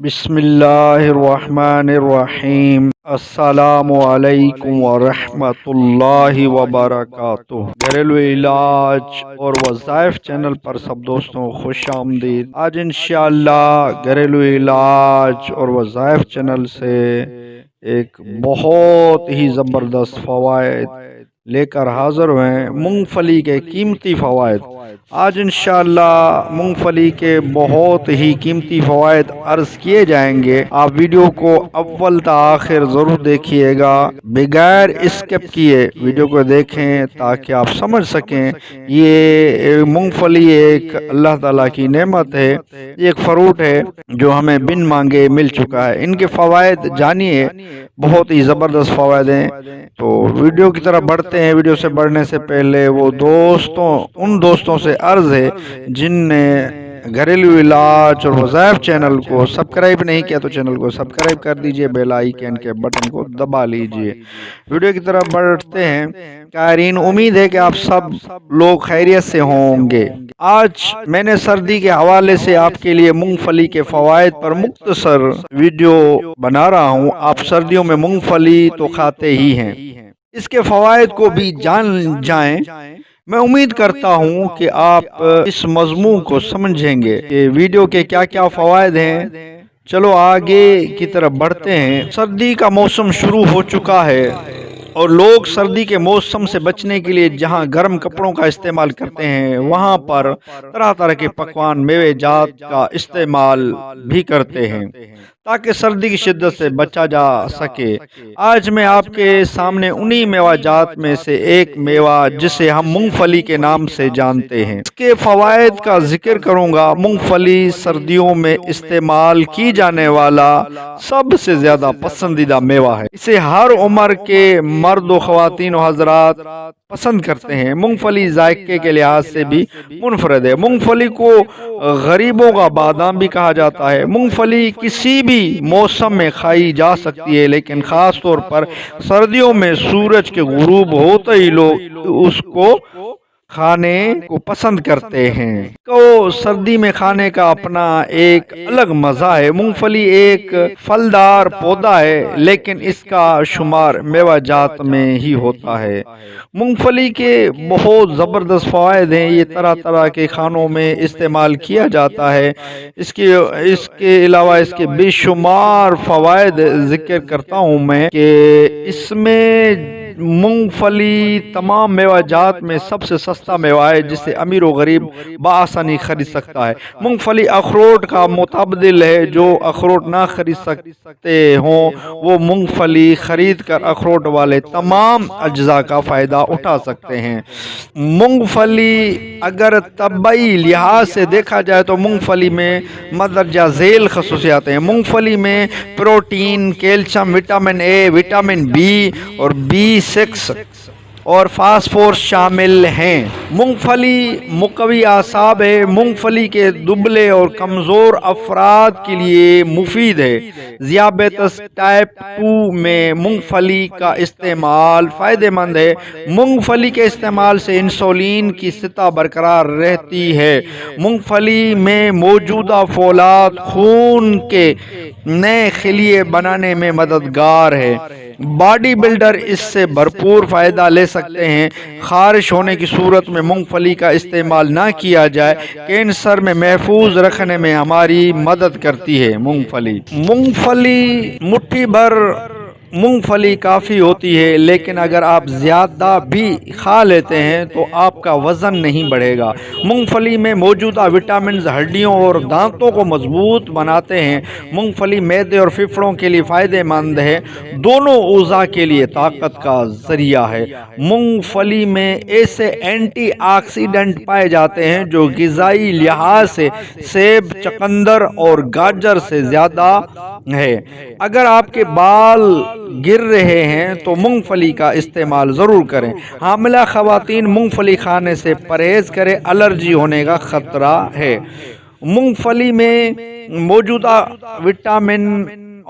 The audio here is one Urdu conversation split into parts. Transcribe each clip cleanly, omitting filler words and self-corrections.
بسم اللہ الرحمن الرحیم۔ السلام علیکم ورحمۃ اللہ وبرکاتہ۔ گھریلو علاج اور وظائف چینل پر سب دوستوں کو خوش آمدید۔ آج انشاءاللہ گھریلو علاج اور وظائف چینل سے ایک بہت ہی زبردست فوائد لے کر حاضر ہوئے، مونگ پھلی کے قیمتی فوائد۔ آج انشاءاللہ مونگ پھلی کے بہت ہی قیمتی فوائد عرض کیے جائیں گے۔ آپ ویڈیو کو اول تا آخر ضرور دیکھیے گا، بغیر اسکپ کیے ویڈیو کو دیکھیں تاکہ آپ سمجھ سکیں۔ یہ مونگ پھلی ایک اللہ تعالیٰ کی نعمت ہے، یہ ایک فروٹ ہے جو ہمیں بن مانگے مل چکا ہے۔ ان کے فوائد جانیے، بہت ہی زبردست فوائد ہیں۔ تو ویڈیو کی طرف بڑھتے ہیں۔ ویڈیو سے بڑھنے سے پہلے وہ ان دوستوں سے عرض ہے جن نے گھریلو علاج اور وظائف چینل کو سبسکرائب نہیں کیا تو چینل کو سبسکرائب کر دیجئے، بیل آئیکن کے بٹن کو دبا لیجئے۔ ویڈیو کی طرف بڑھتے ہیں۔ قائرین، امید ہے کہ آپ سب لوگ خیریت سے ہوں گے۔ آج میں نے سردی کے حوالے سے آپ کے لیے مونگ پھلی کے فوائد پر مختصر ویڈیو بنا رہا ہوں۔ آپ سردیوں میں مونگ پھلی تو کھاتے ہی ہیں، اس کے فوائد کو بھی جان جائیں۔ میں امید کرتا ہوں کہ آپ اس مضمون کو سمجھیں گے کہ ویڈیو کے کیا کیا فوائد ہیں۔ چلو آگے کی طرف بڑھتے ہیں۔ سردی کا موسم شروع ہو چکا ہے اور لوگ سردی کے موسم سے بچنے کے لیے جہاں گرم کپڑوں کا استعمال کرتے ہیں، وہاں پر طرح طرح کے پکوان میوے جات کا استعمال بھی کرتے ہیں تاکہ سردی کی شدت سے بچا جا سکے۔ آج میں آپ کے سامنے انہی میوہ جات میں سے ایک میوہ جسے ہم مونگ پھلی کے نام سے جانتے ہیں، اس کے فوائد کا ذکر کروں گا۔ مونگ پھلی سردیوں میں استعمال کی جانے والا سب سے زیادہ پسندیدہ میوہ ہے۔ اسے ہر عمر کے مرد و خواتین و حضرات پسند کرتے ہیں۔ مونگ پھلی ذائقے کے لحاظ سے بھی منفرد ہے۔ مونگ پھلی کو غریبوں کا بادام بھی کہا جاتا ہے۔ مونگ پھلی کسی بھی موسم میں کھائی جا سکتی ہے، لیکن خاص طور پر سردیوں میں سورج کے غروب ہوتے ہی لوگ اس کو کھانے کو پسند کرتے ہیں۔ کو سردی میں کھانے کا اپنا ایک الگ مزہ ہے۔ مونگ پھلی ایک پھلدار پودا ہے، لیکن اس کا شمار میوہ جات میں ہی ہوتا ہے۔ مونگ پھلی کے بہت زبردست فوائد ہیں۔ یہ طرح طرح کے کھانوں میں استعمال کیا جاتا ہے۔ اس کے علاوہ اس کے بے شمار فوائد ذکر کرتا ہوں میں کہ اس میں مونگ پھلی تمام میوہ جات میں سب سے سستا میوہ ہے جسے امیر و غریب بآسانی خرید سکتا ہے۔ مونگ پھلی اخروٹ کا متبادل ہے۔ جو اخروٹ نہ خرید سکتے ہوں وہ مونگ پھلی خرید کر اخروٹ والے تمام اجزاء کا فائدہ اٹھا سکتے ہیں۔ مونگ پھلی اگر طبعی لحاظ سے دیکھا جائے تو مونگ پھلی میں مندرجہ ذیل خصوصیات ہیں۔ مونگ پھلی میں protein, calcium, vitamin A, vitamin B اور B6 اور فاسفورس شامل ہیں۔ مونگ پھلی مقوی اعصاب ہے۔ مونگ پھلی کے دبلے اور کمزور افراد کے لیے مفید ہے۔ ذیابیطس ٹائپ 2 میں مونگ پھلی کا استعمال فائدہ مند ہے۔ مونگ پھلی کے استعمال سے انسولین کی سطح برقرار رہتی ہے۔ مونگ پھلی میں موجود فولاد خون کے نئے خلیے بنانے میں مددگار ہے۔ باڈی بلڈر اس سے بھرپور فائدہ لے سکتے ہیں۔ خارش ہونے کی صورت میں مونگ پھلی کا استعمال نہ کیا جائے، کینسر میں محفوظ رکھنے میں ہماری مدد کرتی ہے۔ مونگ پھلی مٹھی بھر مونگ پھلی کافی ہوتی ہے، لیکن اگر آپ زیادہ بھی کھا لیتے ہیں تو آپ کا وزن نہیں بڑھے گا۔ مونگ پھلی میں موجودہ وٹامنز ہڈیوں اور دانتوں کو مضبوط بناتے ہیں۔ مونگ پھلی معدے اور پھیپھڑوں کے لیے فائدہ مند ہے، دونوں اعضاء کے لیے طاقت کا ذریعہ ہے۔ مونگ پھلی میں ایسے اینٹی آکسیڈنٹ پائے جاتے ہیں جو غذائی لحاظ سے سیب، چقندر اور گاجر سے زیادہ ہے۔ اگر آپ کے بال گر رہے ہیں تو مونگ پھلی کا استعمال ضرور کریں۔ حاملہ خواتین مونگ پھلی کھانے سے پرہیز کریں، الرجی ہونے کا خطرہ ہے۔ مونگ پھلی میں موجودہ وٹامن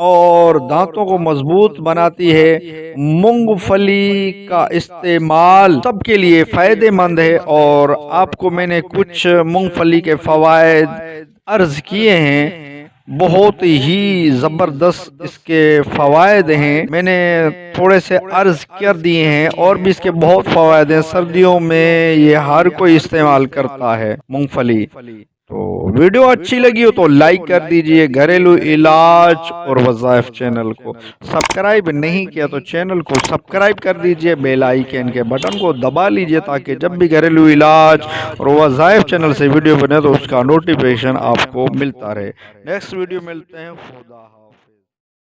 اور دانتوں کو مضبوط بناتی ہے۔ مونگ پھلی کا استعمال سب کے لیے فائدہ مند ہے اور آپ کو میں نے کچھ مونگ پھلی کے فوائد عرض کیے ہیں بہت ہی زبردست اس کے فوائد ہیں، میں نے تھوڑے سے عرض کر دیے ہیں، اور بھی اس کے بہت فوائد ہیں۔ سردیوں میں یہ ہر کوئی استعمال کرتا ہے مونگ پھلی۔ تو ویڈیو اچھی لگی ہو تو لائک کر دیجئے، گھریلو علاج اور وظائف چینل کو سبسکرائب نہیں کیا تو چینل کو سبسکرائب کر دیجئے، بیل آئیکن کے بٹن کو دبا لیجئے تاکہ جب بھی گھریلو علاج اور وظائف چینل سے ویڈیو بنے تو اس کا نوٹیفیکیشن آپ کو ملتا رہے۔ نیکسٹ ویڈیو ملتے ہیں، خدا حافظ۔